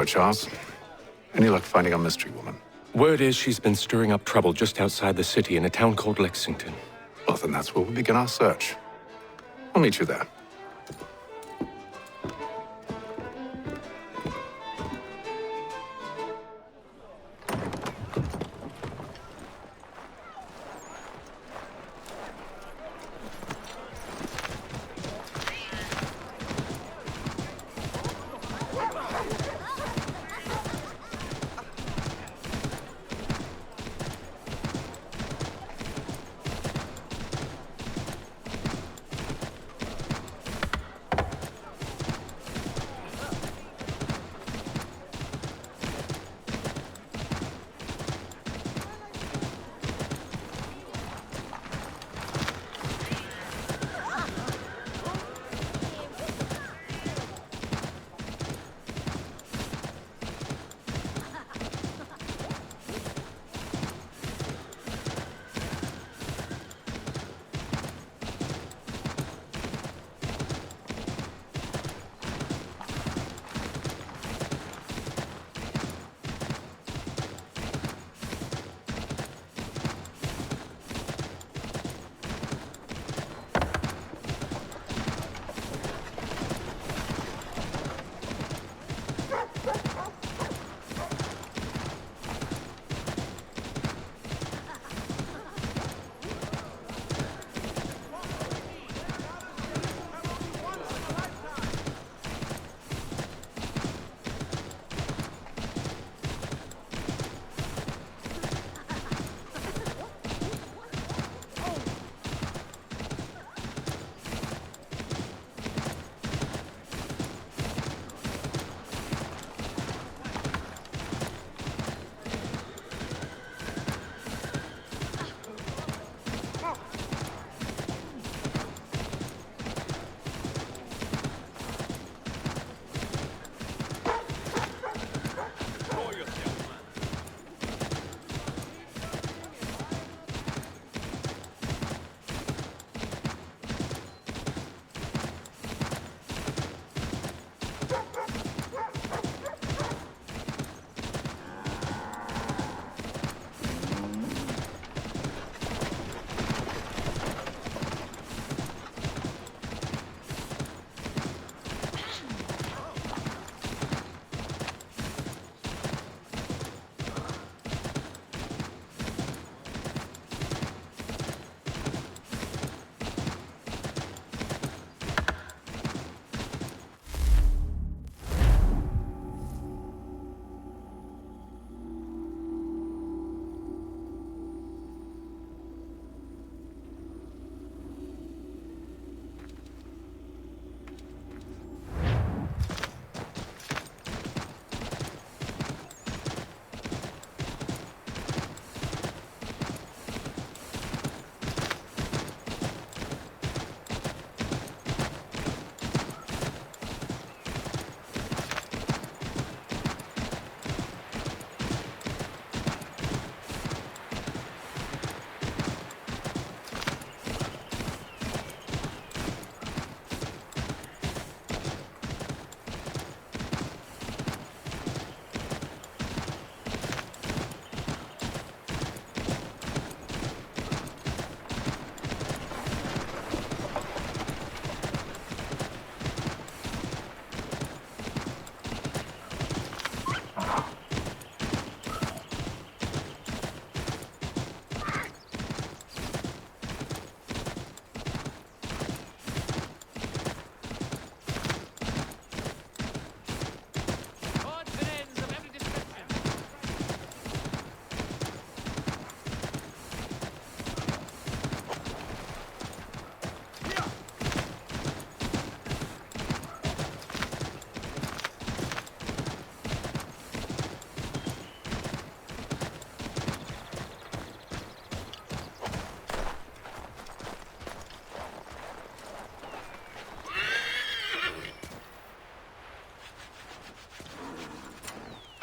Hello, Charles. Any luck finding our mystery woman? Word is she's been stirring up trouble just outside the city in a town called Lexington. Well, then that's where we'll begin our search. I'll meet you there.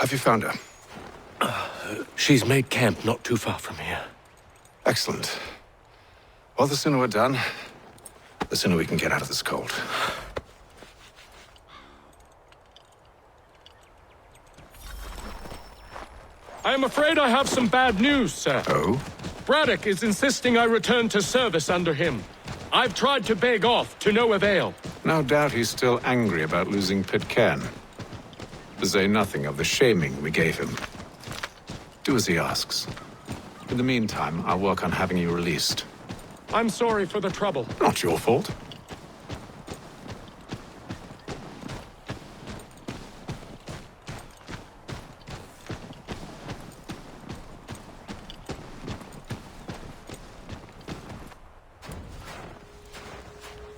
Have you found her? She's made camp not too far from here. Excellent. Well, the sooner we're done, the sooner we can get out of this cold. I am afraid I have some bad news, sir. Oh? Braddock is insisting I return to service under him. I've tried to beg off, to no avail. No doubt he's still angry about losing Pitcairn. To say nothing of the shaming we gave him. Do as he asks. In the meantime, I'll work on having you released. I'm sorry for the trouble. Not your fault.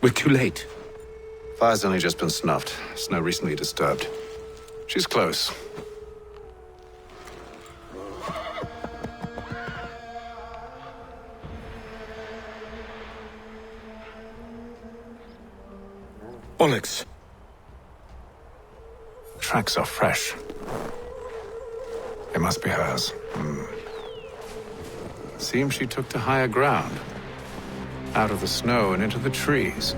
We're too late. Fire's only just been snuffed. Snow recently disturbed. She's close. Bollocks. Tracks are fresh. It must be hers. Seems she took to higher ground. Out of the snow and into the trees.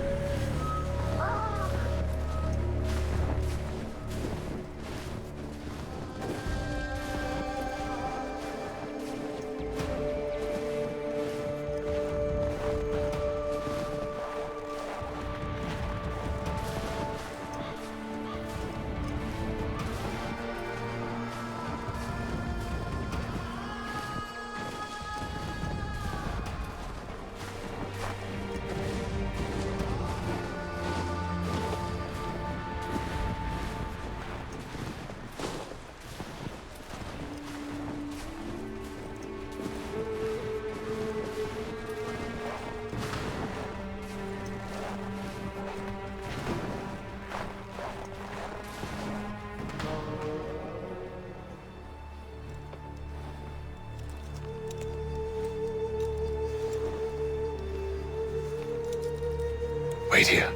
Wait here.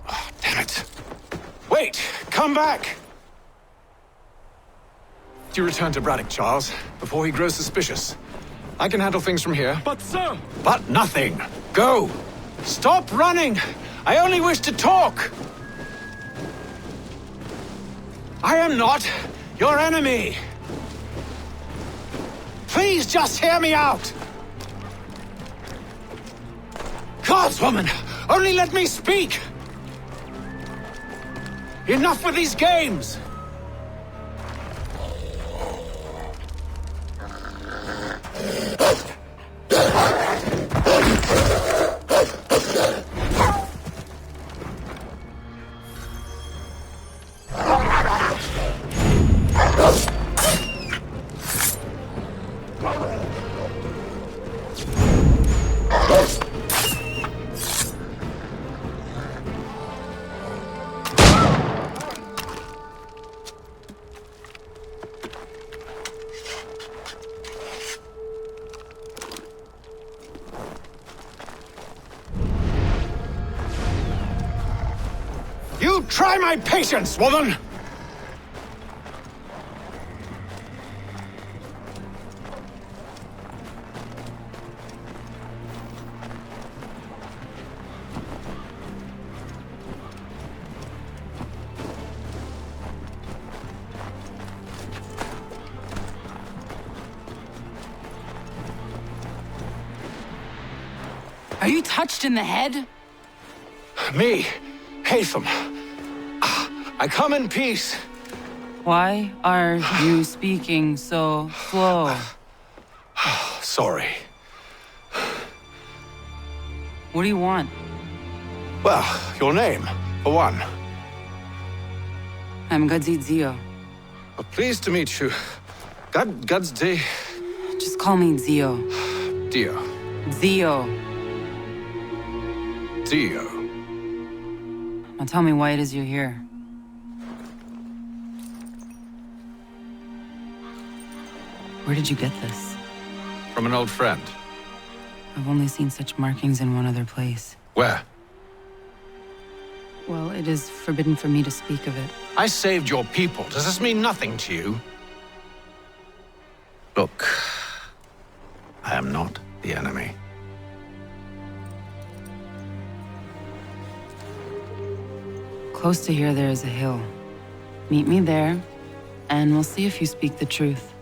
Oh, damn it. Wait! Come back! You return to Braddock, Charles, before he grows suspicious. I can handle things from here. But, sir! But nothing! Go! Stop running! I only wish to talk! I am not your enemy! Please just hear me out! Gods, woman! Only let me speak! Enough with these games! You try my patience, woman! Are you touched in the head? Me, Haytham. I come in peace. Why are you speaking so slow? Sorry. What do you want? Well, your name, for one. I'm Ezio. Well, pleased to meet you. God's day. Just call me Ezio. Dio. Ezio. Dio. Now tell me why it is you're here. Where did you get this? From an old friend. I've only seen such markings in one other place. Where? Well, it is forbidden for me to speak of it. I saved your people. Does this mean nothing to you? Look, I am not the enemy. Close to here, there is a hill. Meet me there, and we'll see if you speak the truth.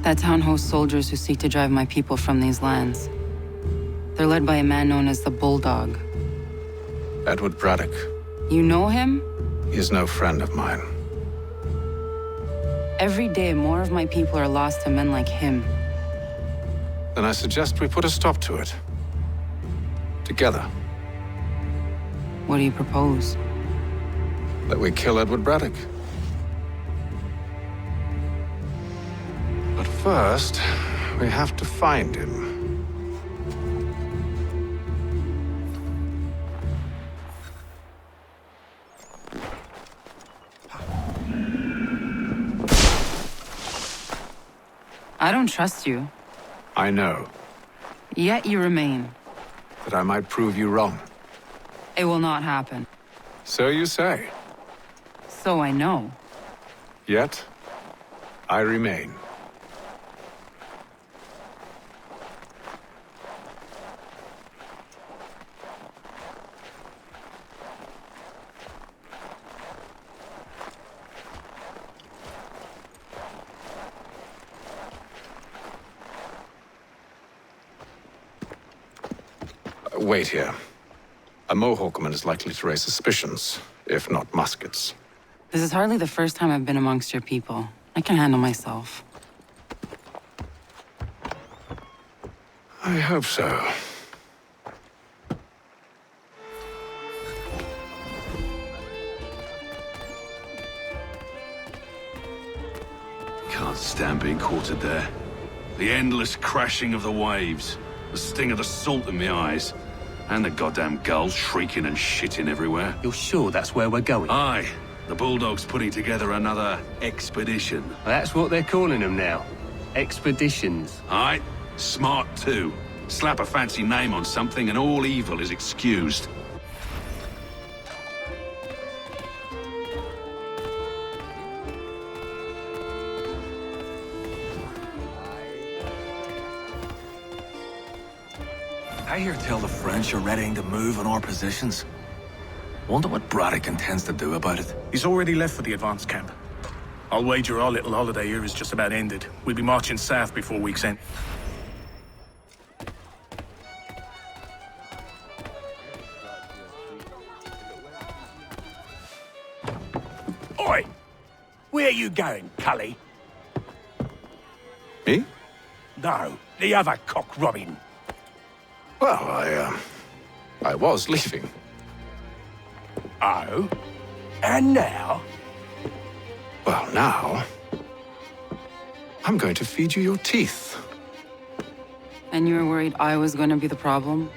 That town hosts soldiers who seek to drive my people from these lands. They're led by a man known as the Bulldog. Edward Braddock. You know him? He is no friend of mine. Every day, more of my people are lost to men like him. Then I suggest we put a stop to it. Together. What do you propose? That we kill Edward Braddock. But first, we have to find him. I don't trust you. I know. Yet you remain. That I might prove you wrong. It will not happen. So you say. So I know. Yet, I remain. Wait here. A Mohawkman is likely to raise suspicions, if not muskets. This is hardly the first time I've been amongst your people. I can handle myself. I hope so. Can't stand being quartered there. The endless crashing of the waves, the sting of the salt in my eyes, and the goddamn gulls shrieking and shitting everywhere. You're sure that's where we're going? Aye, the Bulldog's putting together another expedition. That's what they're calling them now. Expeditions. Aye, smart too. Slap a fancy name on something and all evil is excused. I hear tell the French are readying to move on our positions. Wonder what Braddock intends to do about it. He's already left for the advance camp. I'll wager our little holiday here is just about ended. We'll be marching south before week's end. Oi! Where are you going, Cully? Me? No, the other cock Robin. Well, I was leaving. Oh? And now? Well, now... I'm going to feed you your teeth. And you were worried I was going to be the problem?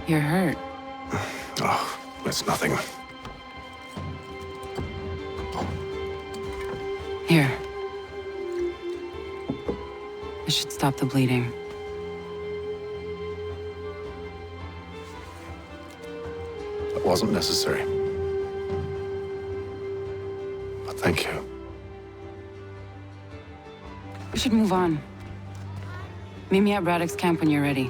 You're hurt. Oh, it's nothing. Here. This should stop the bleeding. That wasn't necessary. But thank you. We should move on. Meet me at Braddock's camp when you're ready.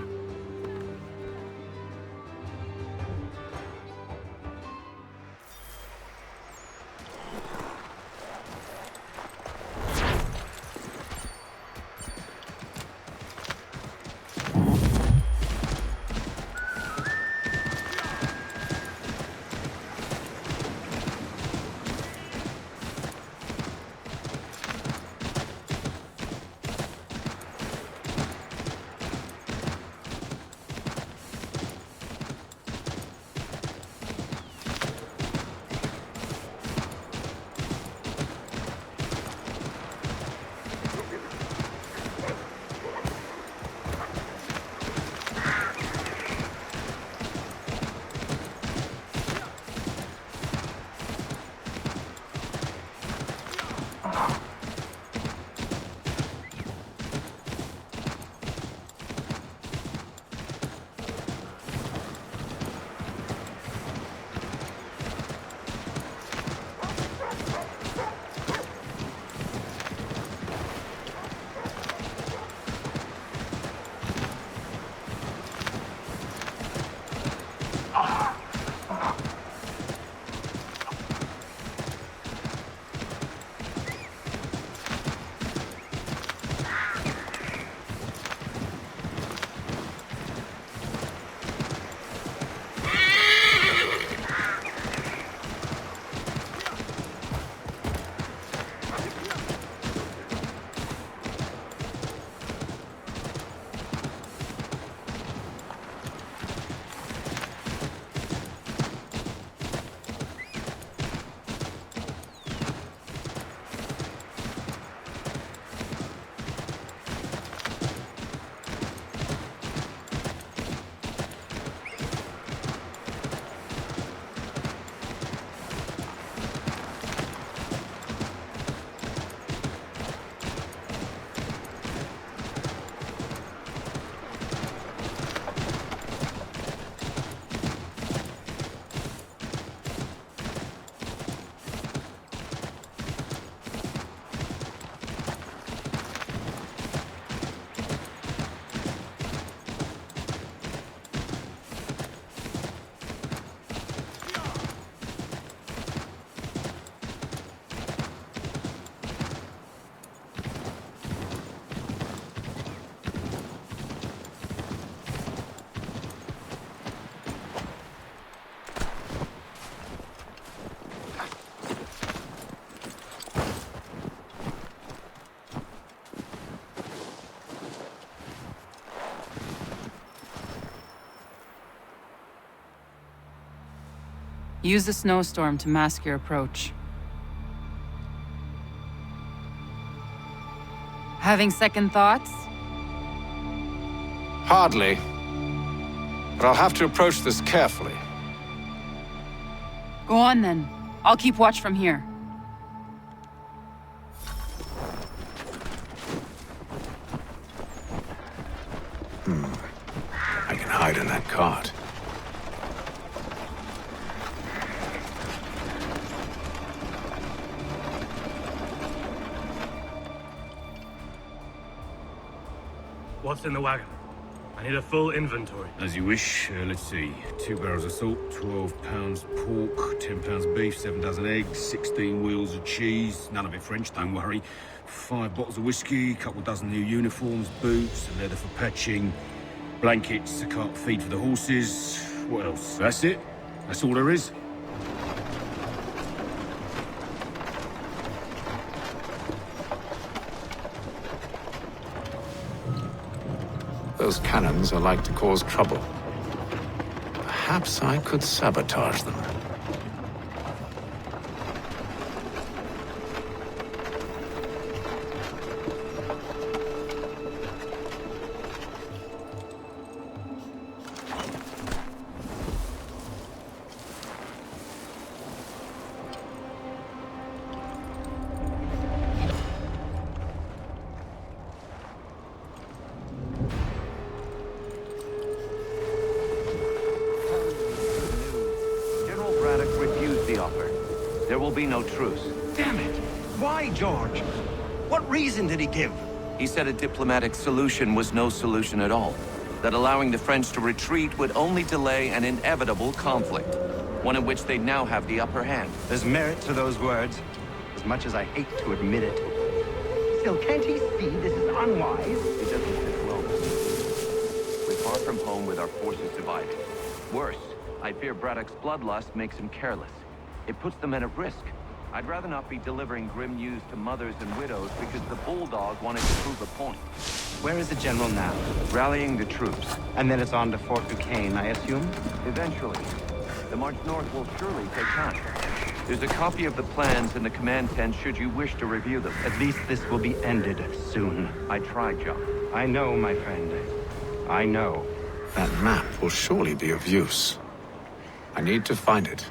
Use the snowstorm to mask your approach. Having second thoughts? Hardly. But I'll have to approach this carefully. Go on then. I'll keep watch from here. I can hide in that cart. What's in the wagon? I need a full inventory. As you wish. Let's see. 2 barrels of salt, 12 pounds pork, 10 pounds beef, 7 dozen eggs, 16 wheels of cheese. None of it French, don't worry. 5 bottles of whiskey, couple dozen new uniforms, boots, leather for patching, blankets, a cart feed for the horses. What else? That's it? That's all there is? Those cannons are like to cause trouble. Perhaps I could sabotage them. There will be no truce. Damn it! Why, George? What reason did he give? He said a diplomatic solution was no solution at all. That allowing the French to retreat would only delay an inevitable conflict. One in which they now have the upper hand. There's merit to those words, as much as I hate to admit it. Still, can't he see this is unwise? He doesn't sit well. We're far from home with our forces divided. Worse, I fear Braddock's bloodlust makes him careless. It puts the men at risk. I'd rather not be delivering grim news to mothers and widows because the bulldog wanted to prove a point. Where is the general now? Rallying the troops. And then it's on to Fort Duquesne, I assume? Eventually. The march north will surely take time. There's a copy of the plans in the command tent should you wish to review them. At least this will be ended soon. I tried, John. I know, my friend. I know. That map will surely be of use. I need to find it.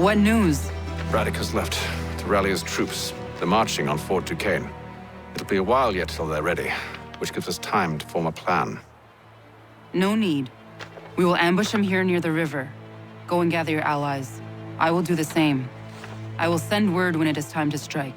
What news? Braddock has left to rally his troops. They're marching on Fort Duquesne. It'll be a while yet till they're ready, which gives us time to form a plan. No need. We will ambush him here near the river. Go and gather your allies. I will do the same. I will send word when it is time to strike.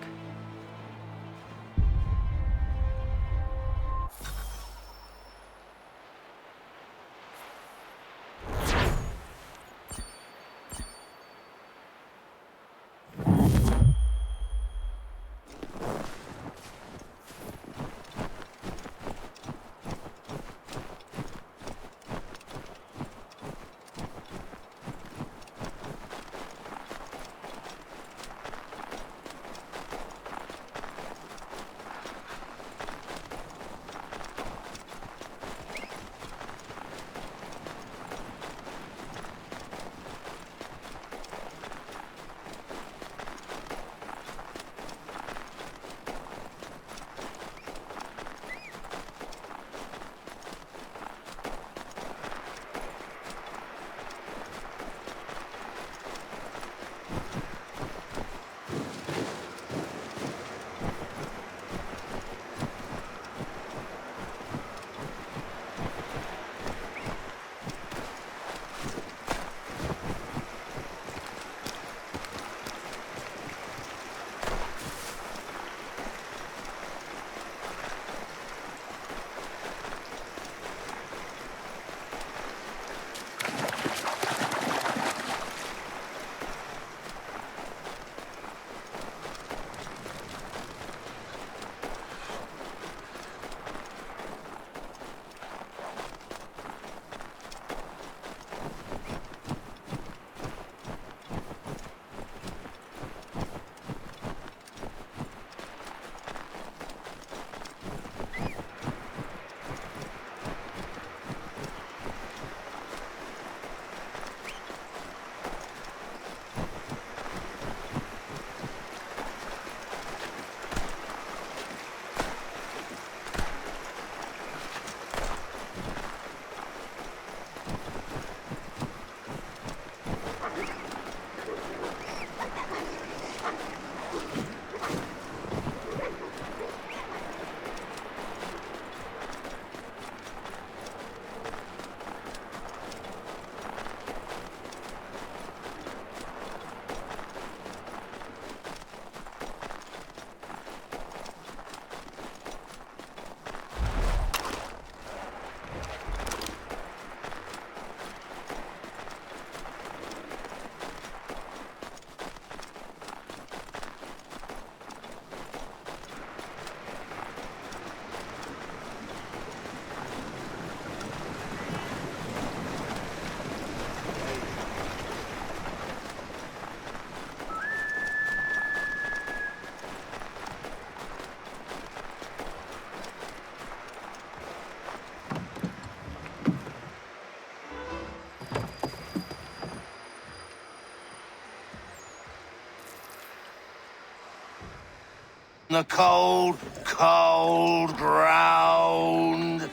The cold, cold ground.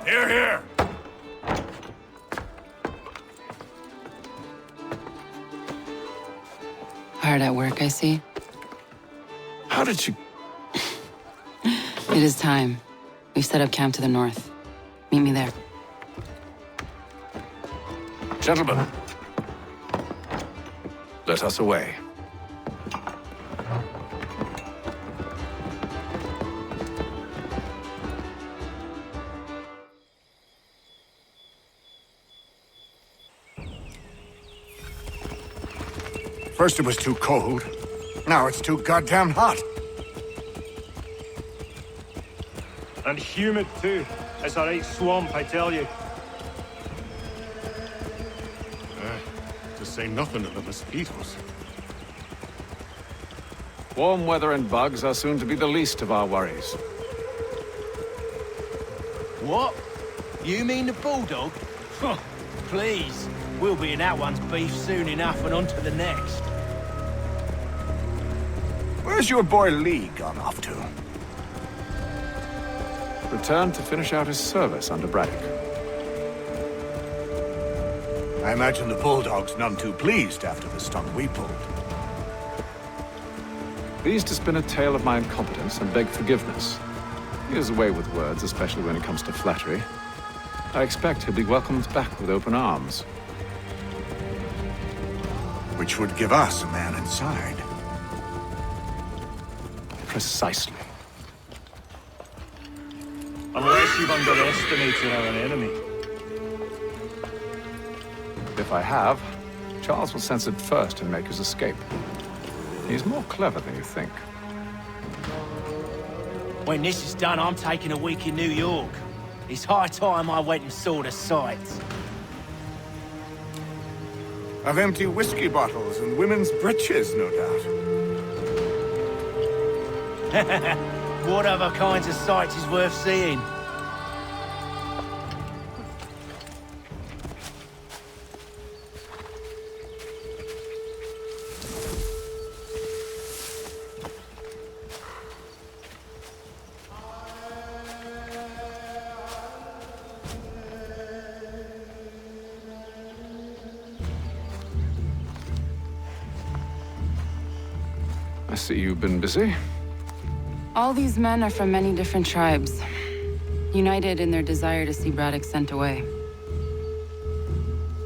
Here, here. Hard at work, I see. How did you... It is time. We've set up camp to the north. Meet me there. Gentlemen, let us away. First it was too cold. Now it's too goddamn hot. And humid too. It's a right swamp, I tell you. To say nothing of the mosquitoes. Warm weather and bugs are soon to be the least of our worries. What? You mean the bulldog? Please. We'll be in that one's beef soon enough and on to the next. Where's your boy Lee gone off to? Returned to finish out his service under Braddock. I imagine the Bulldog's none too pleased after the stunt we pulled. Pleased to spin a tale of my incompetence and beg forgiveness. He has a way with words, especially when it comes to flattery. I expect he'll be welcomed back with open arms. Which would give us a man inside. Precisely. Unless you've underestimated our enemy. If I have, Charles will sense it first and make his escape. He's more clever than you think. When this is done, I'm taking a week in New York. It's high time I went and saw the sights. Of empty whiskey bottles and women's breeches, no doubt. What other kinds of sights is worth seeing? I see you've been busy. All these men are from many different tribes, united in their desire to see Braddock sent away.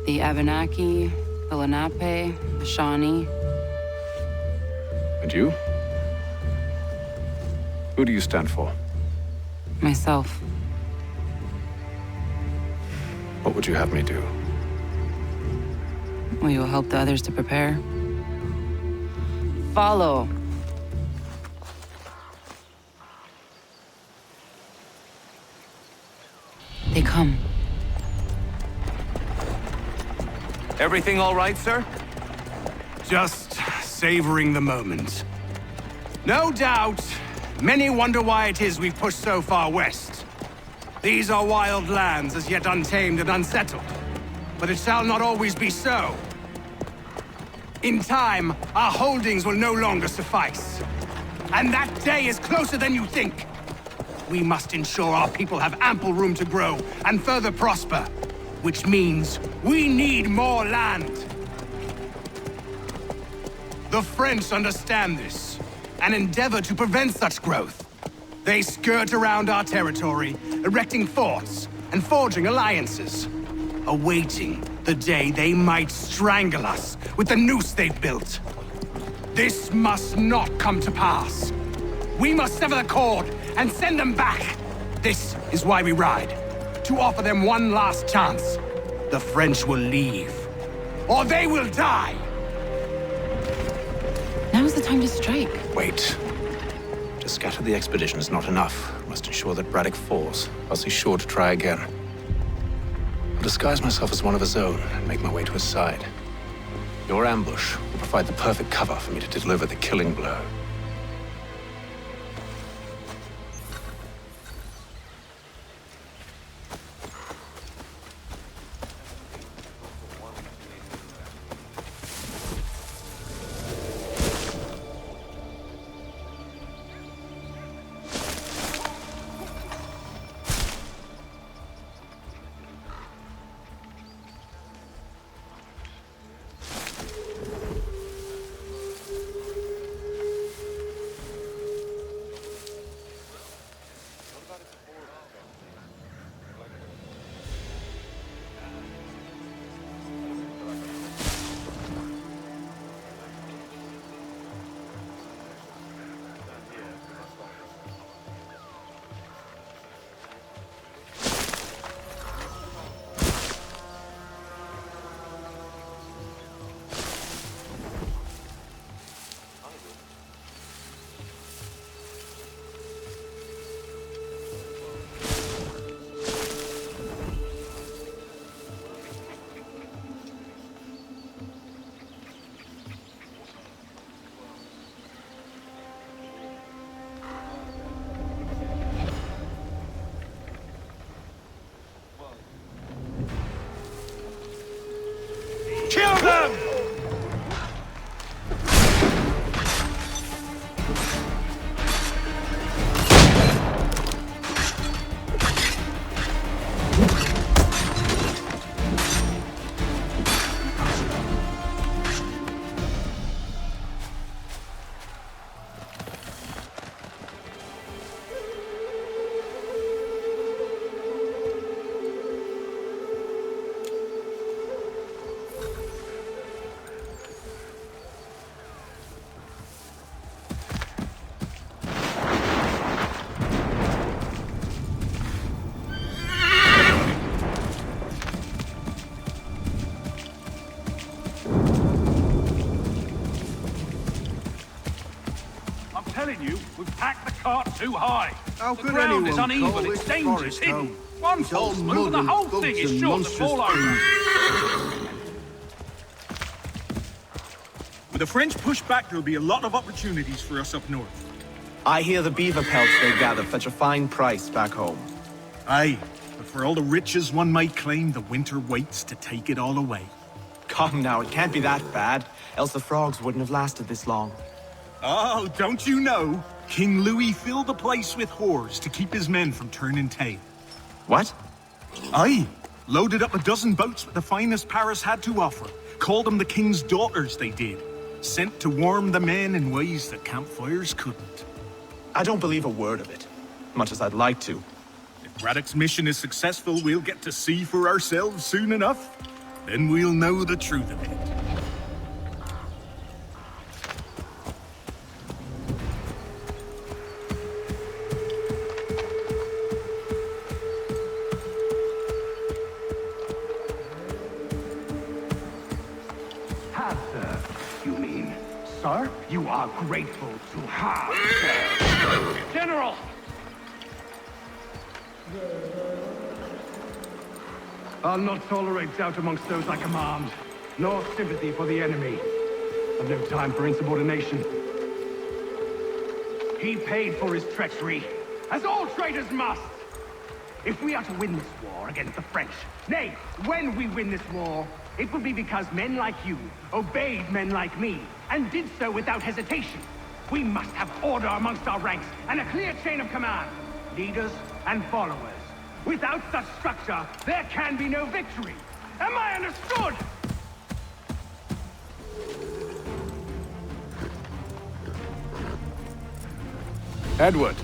The Abenaki, the Lenape, the Shawnee. And you? Who do you stand for? Myself. What would you have me do? Will you help the others to prepare? Follow. They come. Everything all right, sir? Just savoring the moment. No doubt, many wonder why it is we've pushed so far west. These are wild lands, as yet untamed and unsettled. But it shall not always be so. In time, our holdings will no longer suffice. And that day is closer than you think. We must ensure our people have ample room to grow and further prosper. Which means we need more land. The French understand this, and endeavor to prevent such growth. They skirt around our territory, erecting forts and forging alliances, awaiting the day they might strangle us with the noose they've built. This must not come to pass. We must sever the cord and send them back. This is why we ride, to offer them one last chance. The French will leave, or they will die. Now's the time to strike. Wait. To scatter the expedition is not enough. We must ensure that Braddock falls, else he's sure to try again. I'll disguise myself as one of his own and make my way to his side. Your ambush will provide the perfect cover for me to deliver the killing blow. too high. How The could ground is anyone uneven, call it's this dangerous, forest hidden. home? One It's all false move and the mud whole and thing bugs is and sure to monstrous fall over. With the French push back, there'll be a lot of opportunities for us up north. I hear the beaver pelts they gather fetch a fine price back home. Aye, but for all the riches one might claim, the winter waits to take it all away. Come now, it can't be that bad, else the frogs wouldn't have lasted this long. Oh, don't you know? King Louis filled the place with whores to keep his men from turning tail. What? Aye, loaded up a dozen boats with the finest Paris had to offer. Called them the king's daughters, they did. Sent to warm the men in ways that campfires couldn't. I don't believe a word of it, much as I'd like to. If Braddock's mission is successful, we'll get to see for ourselves soon enough. Then we'll know the truth of it. Have, sir, you mean. Sir, you are grateful to have, sir. General! I'll not tolerate doubt amongst those I command, nor sympathy for the enemy. I've no time for insubordination. He paid for his treachery, as all traitors must. If we are to win this war against the French, nay, when we win this war, it will be because men like you obeyed men like me, and did so without hesitation. We must have order amongst our ranks, and a clear chain of command, leaders and followers. Without such structure, there can be no victory. Am I understood? Edward.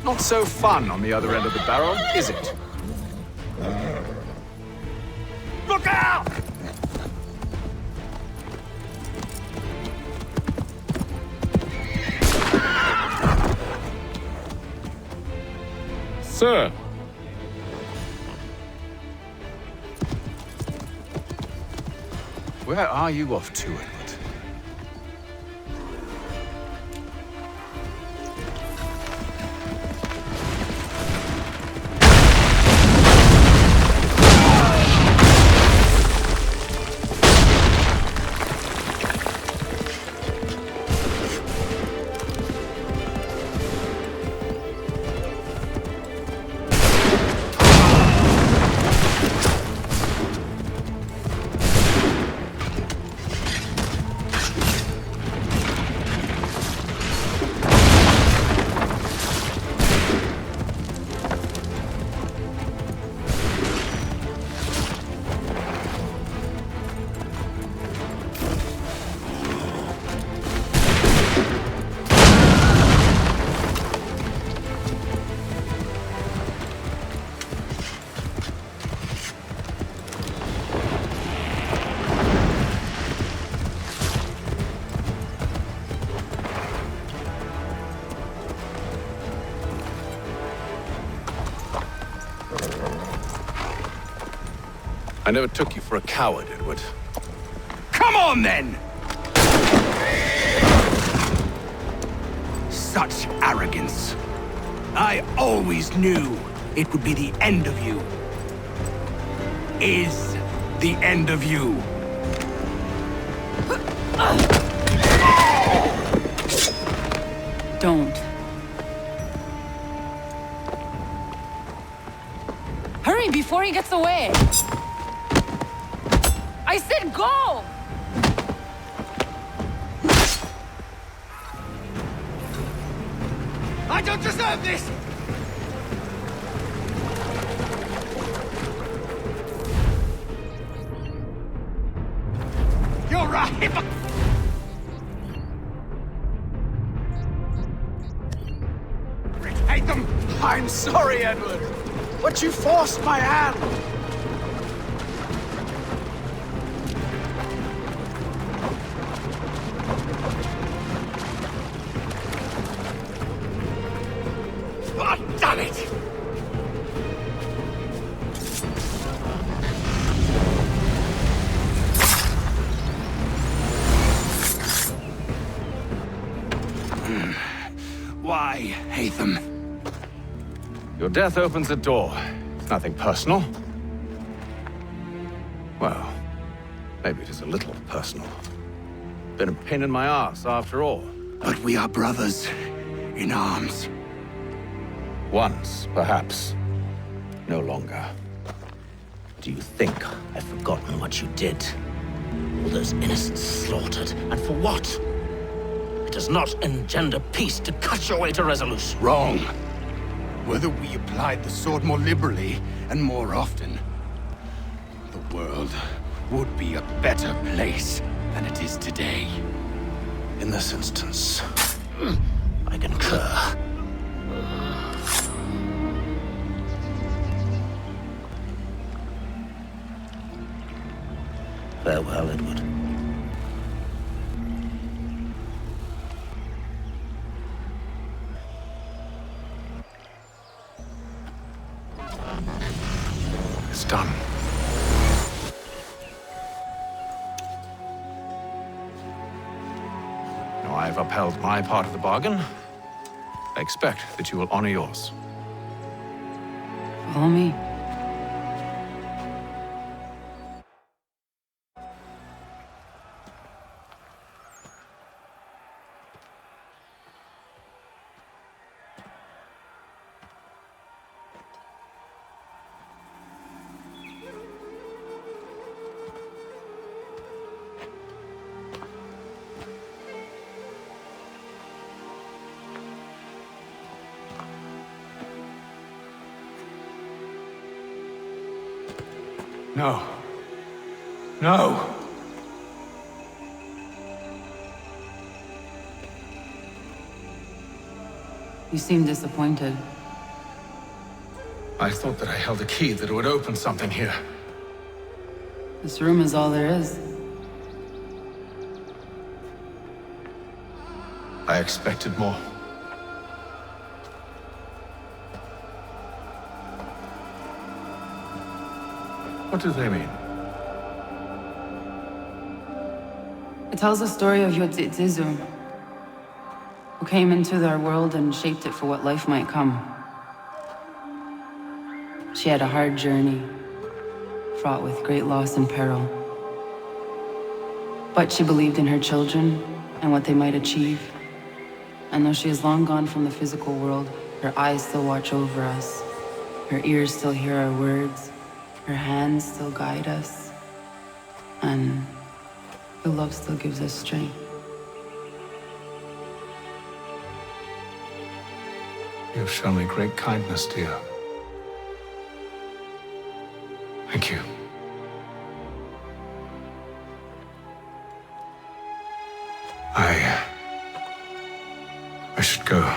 Not so fun on the other end of the barrel, is it? Look out! Sir! Where are you off to, Edward? I never took you for a coward, Edward. Come on, then! Such arrogance. I always knew it would be the end of you. Is the end of you. Don't. Hurry before he gets away! I said go! I don't deserve this! You're a hypocrite! Haytham! I'm sorry, Edward, but you forced my hand! Oh, damn it! Your death opens a door. It's nothing personal. Well, maybe it is a little personal. Been a pain in my ass, after all. But we are brothers in arms. Once, perhaps. No longer. Do you think I've forgotten what you did? All those innocents slaughtered, and for what? It does not engender peace to cut your way to resolution. Wrong. Whether we applied the sword more liberally and more often, the world would be a better place than it is today. In this instance, I concur. Farewell, Edward. It's done. Now I have upheld my part of the bargain. I expect that you will honor yours. Follow me. No. No! You seem disappointed. I thought that I held a key that would open something here. This room is all there is. I expected more. What do they mean? It tells the story of Ezio, who came into their world and shaped it for what life might come. She had a hard journey, fraught with great loss and peril. But she believed in her children and what they might achieve. And though she is long gone from the physical world, her eyes still watch over us. Her ears still hear our words. Her hands still guide us. And her love still gives us strength. You have shown me great kindness, dear. Thank you. I should go.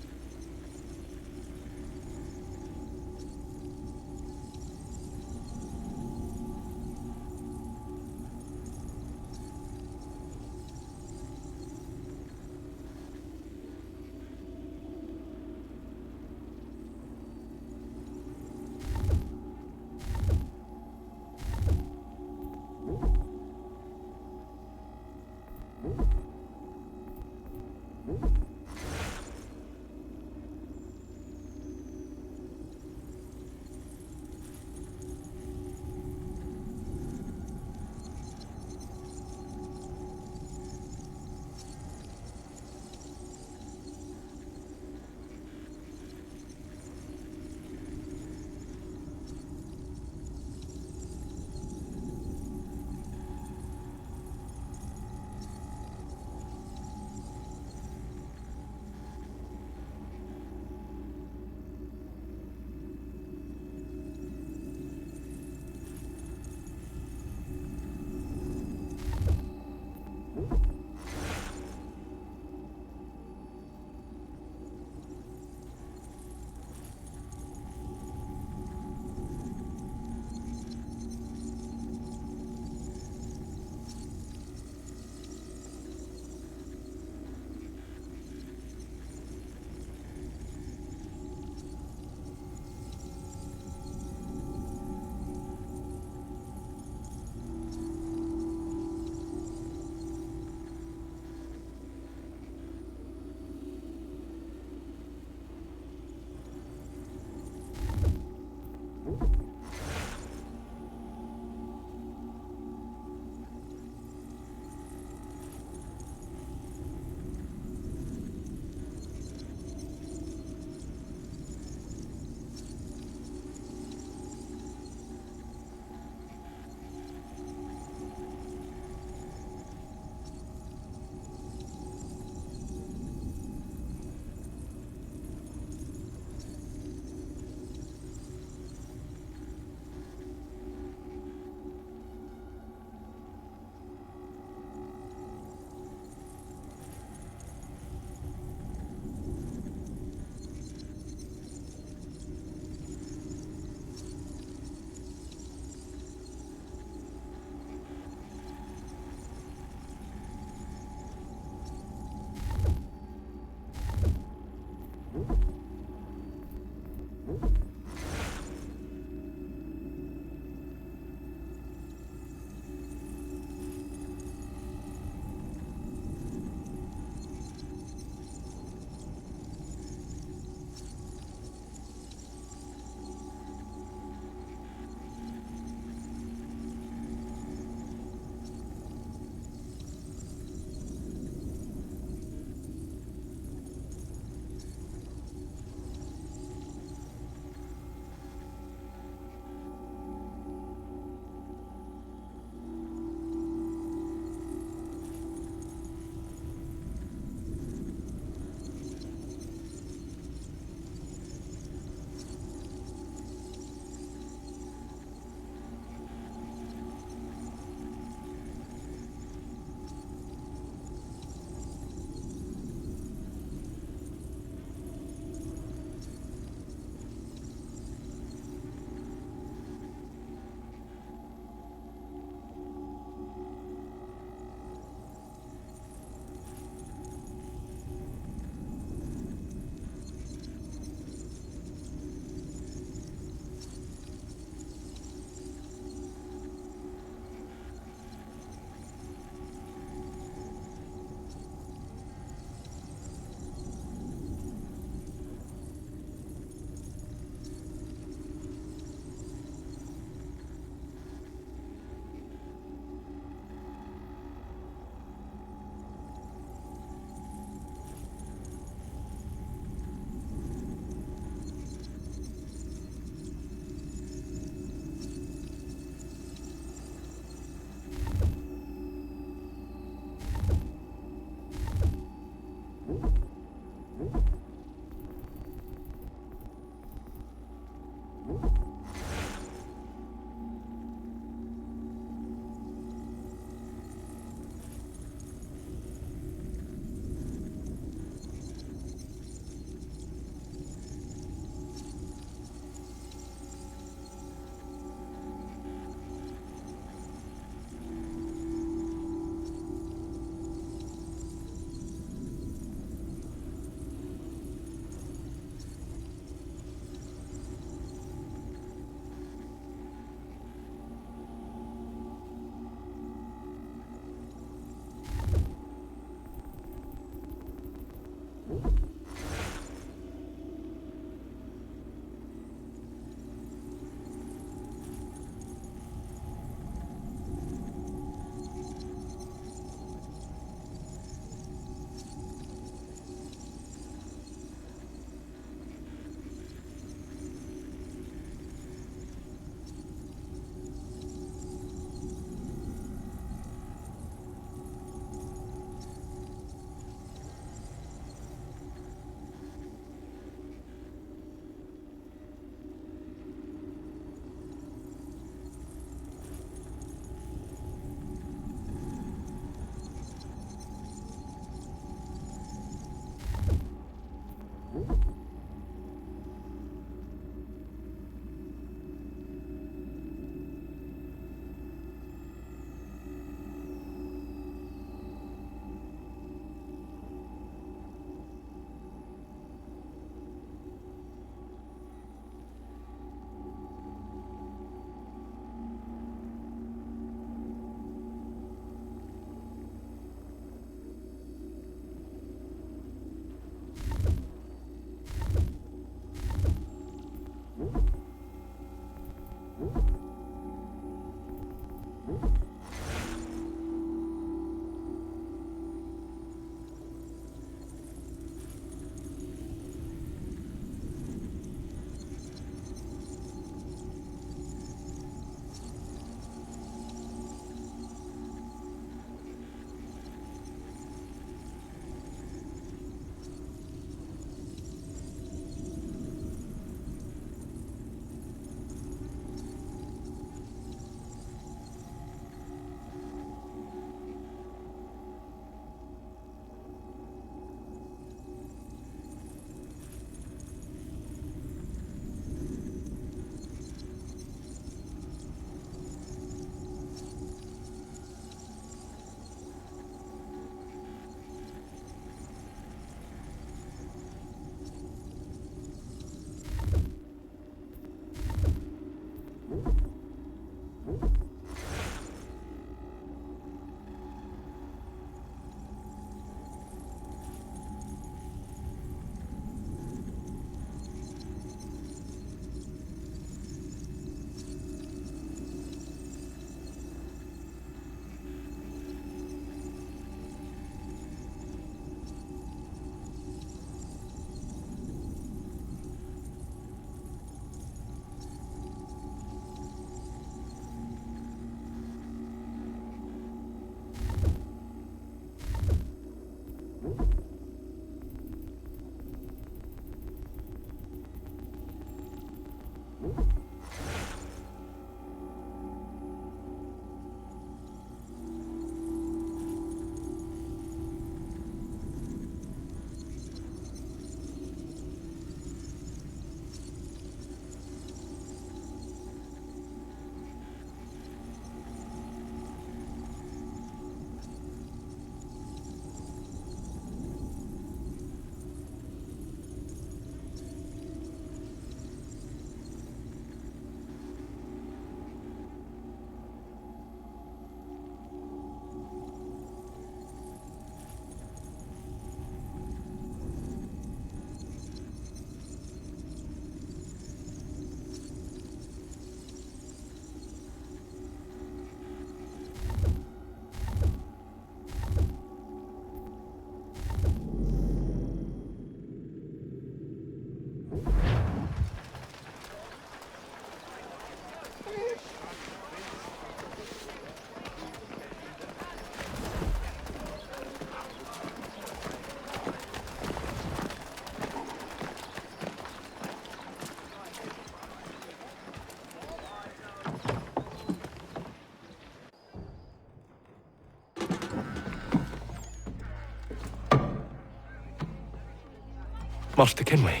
Master Kenway.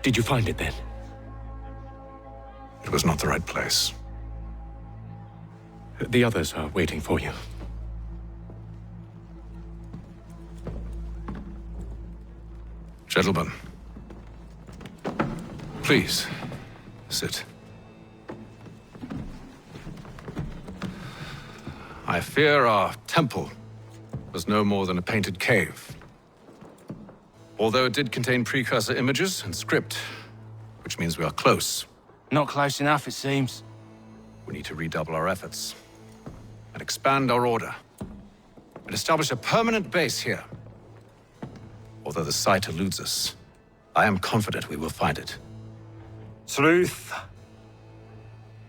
Did you find it then? It was not the right place. The others are waiting for you. Gentlemen, please, sit. I fear our temple was no more than a painted cave. Although it did contain precursor images and script, which means we are close. Not close enough, it seems. We need to redouble our efforts and expand our order and establish a permanent base here. Although the site eludes us, I am confident we will find it. Truth.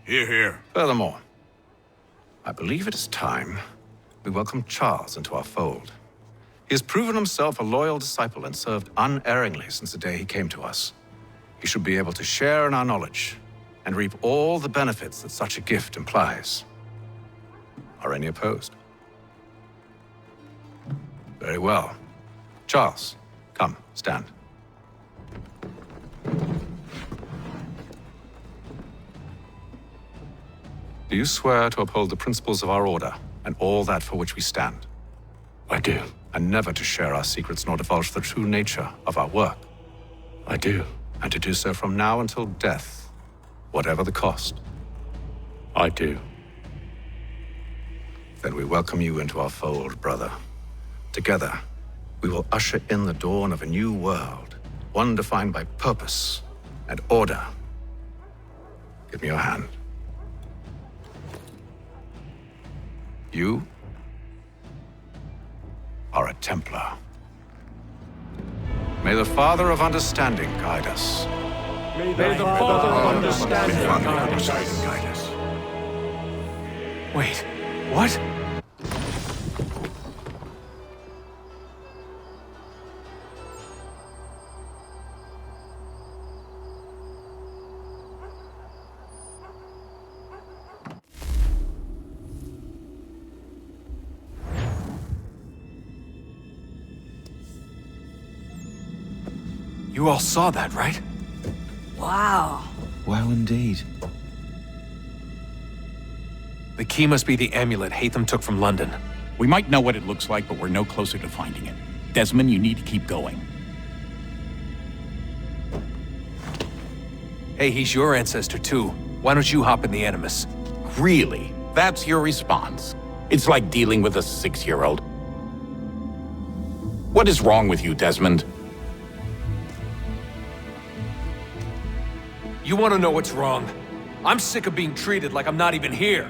Hear, hear. Furthermore, I believe it is time we welcome Charles into our fold. He has proven himself a loyal disciple and served unerringly since the day he came to us. He should be able to share in our knowledge and reap all the benefits that such a gift implies. Are any opposed? Very well. Charles, come, stand. Do you swear to uphold the principles of our order and all that for which we stand? I do. And never to share our secrets nor divulge the true nature of our work? I do. And to do so from now until death, whatever the cost? I do. Then we welcome you into our fold, brother. Together, we will usher in the dawn of a new world, one defined by purpose and order. Give me your hand. You are a Templar. May the Father of Understanding guide us. May the Father of Understanding guide us. Wait, what? You all saw that, right? Wow. Well, indeed. The key must be the amulet Haytham took from London. We might know what it looks like, but we're no closer to finding it. Desmond, you need to keep going. Hey, he's your ancestor too. Why don't you hop in the Animus? Really? That's your response? It's like dealing with a 6-year-old. What is wrong with you, Desmond? You want to know what's wrong? I'm sick of being treated like I'm not even here.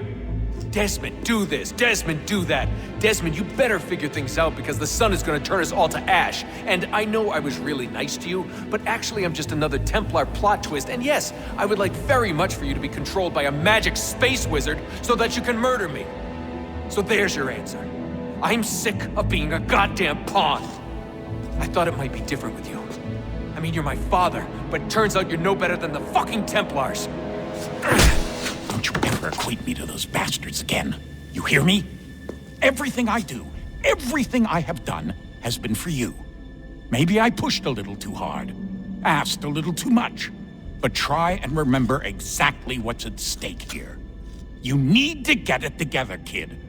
Desmond, do this. Desmond, do that. Desmond, you better figure things out because the sun is going to turn us all to ash. And I know I was really nice to you, but actually I'm just another Templar plot twist. And yes, I would like very much for you to be controlled by a magic space wizard so that you can murder me. So there's your answer. I'm sick of being a goddamn pawn. I thought it might be different with you. I mean, you're my father, but turns out you're no better than the fucking Templars. Don't you ever equate me to those bastards again. You hear me? Everything I do, everything I have done, has been for you. Maybe I pushed a little too hard, asked a little too much, but try and remember exactly what's at stake here. You need to get it together, kid.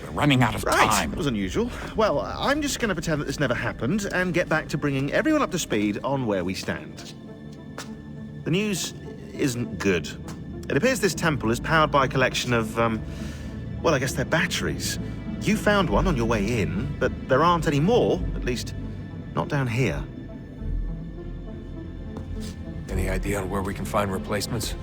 We're running out of time. That was unusual. Well, I'm just going to pretend that this never happened and get back to bringing everyone up to speed on where we stand. The news isn't good. It appears this temple is powered by a collection of, well, I guess they're batteries. You found one on your way in, but there aren't any more, at least not down here. Any idea on where we can find replacements?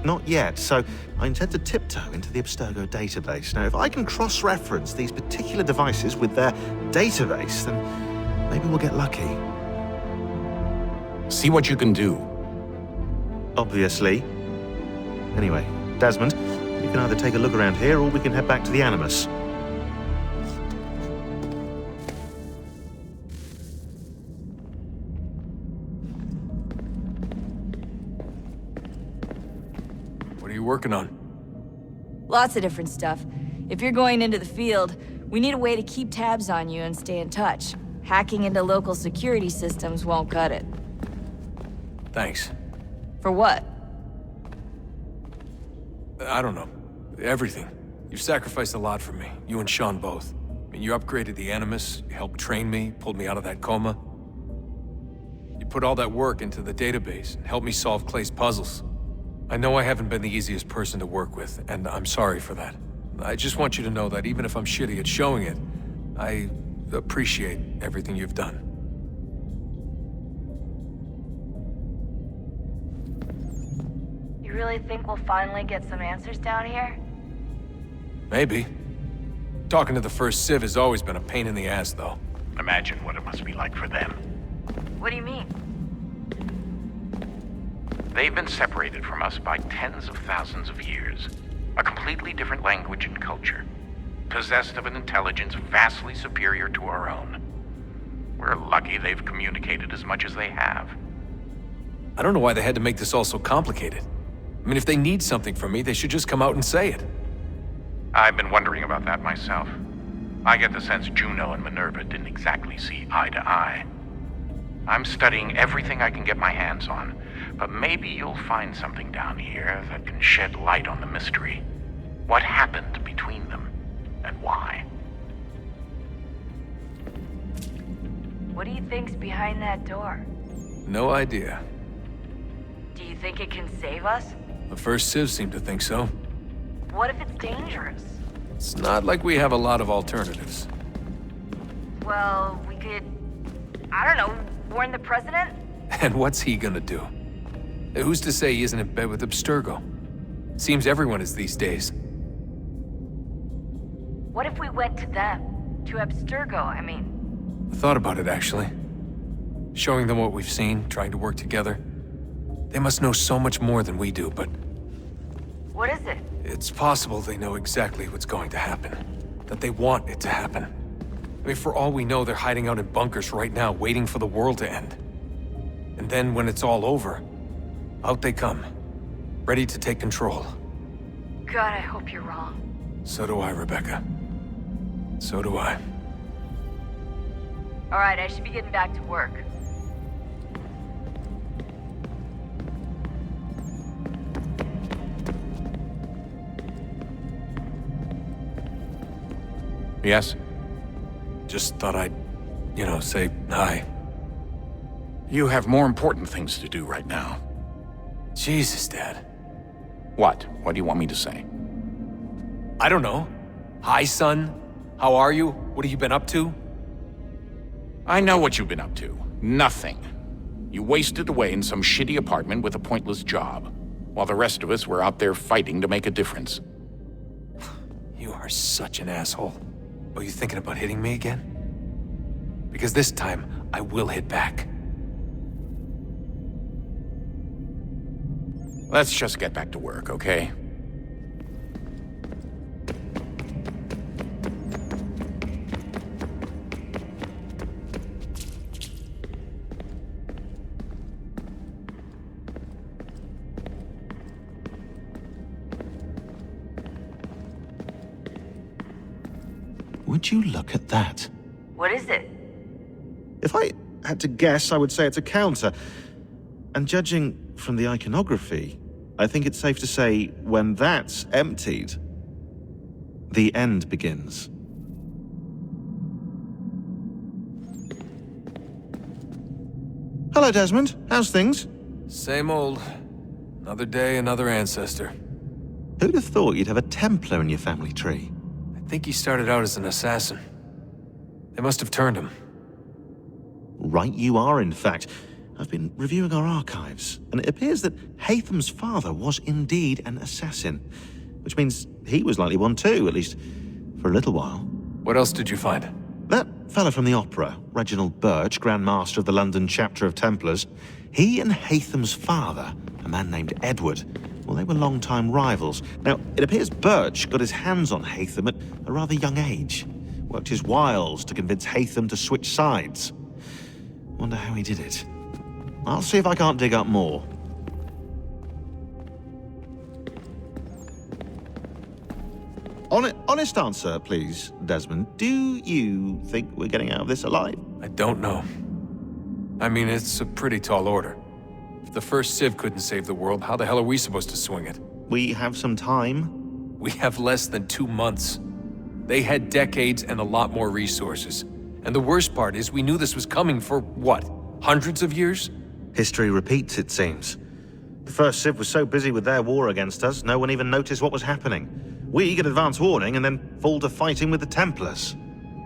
Not yet, so I intend to tiptoe into the Abstergo database. Now, if I can cross-reference these particular devices with their database, then maybe we'll get lucky. See what you can do. Obviously. Anyway, Desmond, you can either take a look around here or we can head back to the Animus. What are you working on? Lots of different stuff. If you're going into the field, we need a way to keep tabs on you and stay in touch. Hacking into local security systems won't cut it. Thanks. For what? I don't know. Everything. You've sacrificed a lot for me. You and Shaun both. I mean, you upgraded the Animus, you helped train me, pulled me out of that coma. You put all that work into the database and helped me solve Clay's puzzles. I know I haven't been the easiest person to work with, and I'm sorry for that. I just want you to know that even if I'm shitty at showing it, I appreciate everything you've done. You really think we'll finally get some answers down here? Maybe. Talking to the First Civ has always been a pain in the ass, though. Imagine what it must be like for them. What do you mean? They've been separated from us by tens of thousands of years. A completely different language and culture. Possessed of an intelligence vastly superior to our own. We're lucky they've communicated as much as they have. I don't know why they had to make this all so complicated. I mean, if they need something from me, they should just come out and say it. I've been wondering about that myself. I get the sense Juno and Minerva didn't exactly see eye to eye. I'm studying everything I can get my hands on, but maybe you'll find something down here that can shed light on the mystery. What happened between them, and why? What do you think's behind that door? No idea. Do you think it can save us? The First Civ seemed to think so. What if it's dangerous? It's not like we have a lot of alternatives. Well, we could... I don't know, warn the president? And what's he gonna do? Who's to say he isn't in bed with Abstergo? Seems everyone is these days. What if we went to them? To Abstergo, I mean. I thought about it, actually. Showing them what we've seen, trying to work together. They must know so much more than we do, but... What is it? It's possible they know exactly what's going to happen. That they want it to happen. I mean, for all we know, they're hiding out in bunkers right now, waiting for the world to end. And then, when it's all over, out they come. Ready to take control. God, I hope you're wrong. So do I, Rebecca. So do I. All right, I should be getting back to work. Yes? Just thought I'd, say hi. You have more important things to do right now. Jesus, Dad. What? What do you want me to say? I don't know. Hi, son. How are you? What have you been up to? I know what you've been up to. Nothing. You wasted away in some shitty apartment with a pointless job, while the rest of us were out there fighting to make a difference. You are such an asshole. Are you thinking about hitting me again? Because this time, I will hit back. Let's just get back to work, okay? Would you look at that? What is it? If I had to guess, I would say it's a counter. And judging from the iconography, I think it's safe to say when that's emptied, the end begins. Hello, Desmond. How's things? Same old. Another day, another ancestor. Who'd have thought you'd have a Templar in your family tree? I think he started out as an assassin. They must have turned him. Right you are, in fact. I've been reviewing our archives, and it appears that Haytham's father was indeed an assassin, which means he was likely one too, at least for a little while. What else did you find? That fella from the opera, Reginald Birch, Grand Master of the London chapter of Templars, he and Haytham's father, a man named Edward, well, they were long-time rivals. Now, it appears Birch got his hands on Haytham at a rather young age, worked his wiles to convince Haytham to switch sides. Wonder how he did it. I'll see if I can't dig up more. On it. Honest answer, please, Desmond. Do you think we're getting out of this alive? I don't know. I mean, it's a pretty tall order. If the first Civ couldn't save the world, how the hell are we supposed to swing it? We have some time. We have less than 2 months. They had decades and a lot more resources. And the worst part is we knew this was coming for, what, hundreds of years? History repeats, it seems. The first Civ was so busy with their war against us, no one even noticed what was happening. We get advance warning and then fall to fighting with the Templars.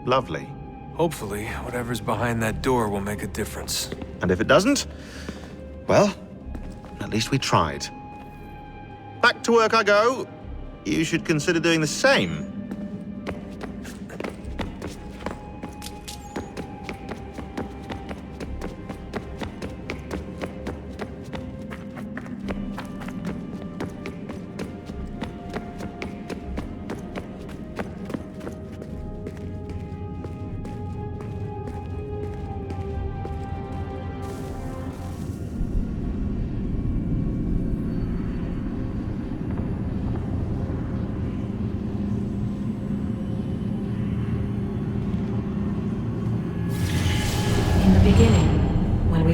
Lovely. Hopefully, whatever's behind that door will make a difference. And if it doesn't, well, at least we tried. Back to work I go. You should consider doing the same.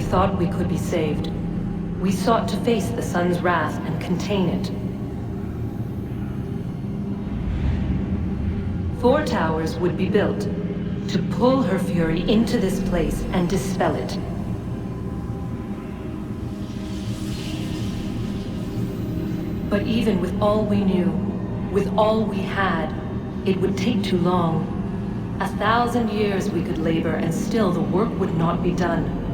Thought we could be saved. We sought to face the sun's wrath and contain it. 4 towers would be built to pull her fury into this place and dispel it. But even with all we knew, with all we had, it would take too long. 1,000 years we could labor and still the work would not be done.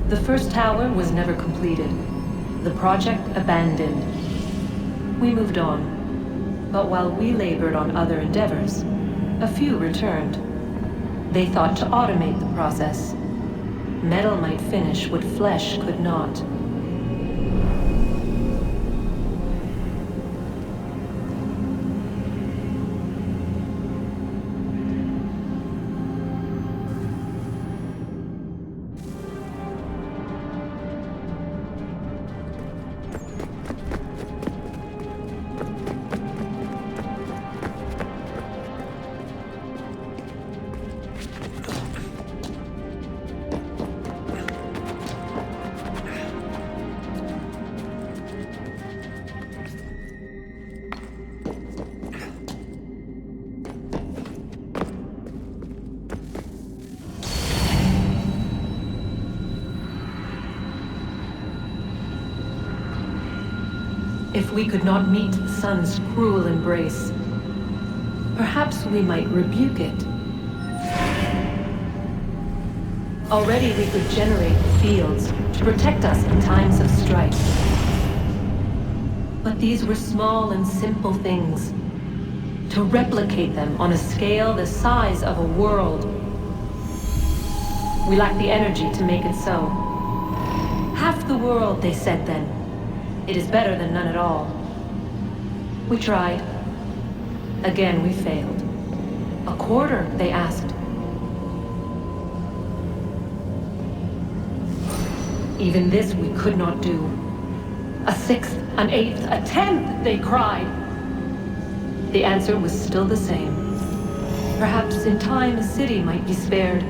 The first tower was never completed. The project abandoned. We moved on. But while we labored on other endeavors, a few returned. They thought to automate the process. Metal might finish what flesh could not. If we could not meet the sun's cruel embrace, perhaps we might rebuke it. Already we could generate fields to protect us in times of strife. But these were small and simple things. To replicate them on a scale the size of a world, we lack the energy to make it so. Half the world, they said then. It is better than none at all. We tried. Again, we failed. A quarter, they asked. Even this we could not do. A 1/6, an 1/8, a 1/10, they cried. The answer was still the same. Perhaps in time a city might be spared.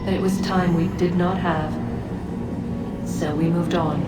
But it was time we did not have. So we moved on.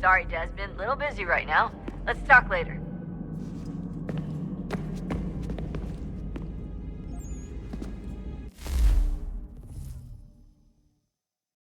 Sorry, Desmond. Little busy right now. Let's talk later.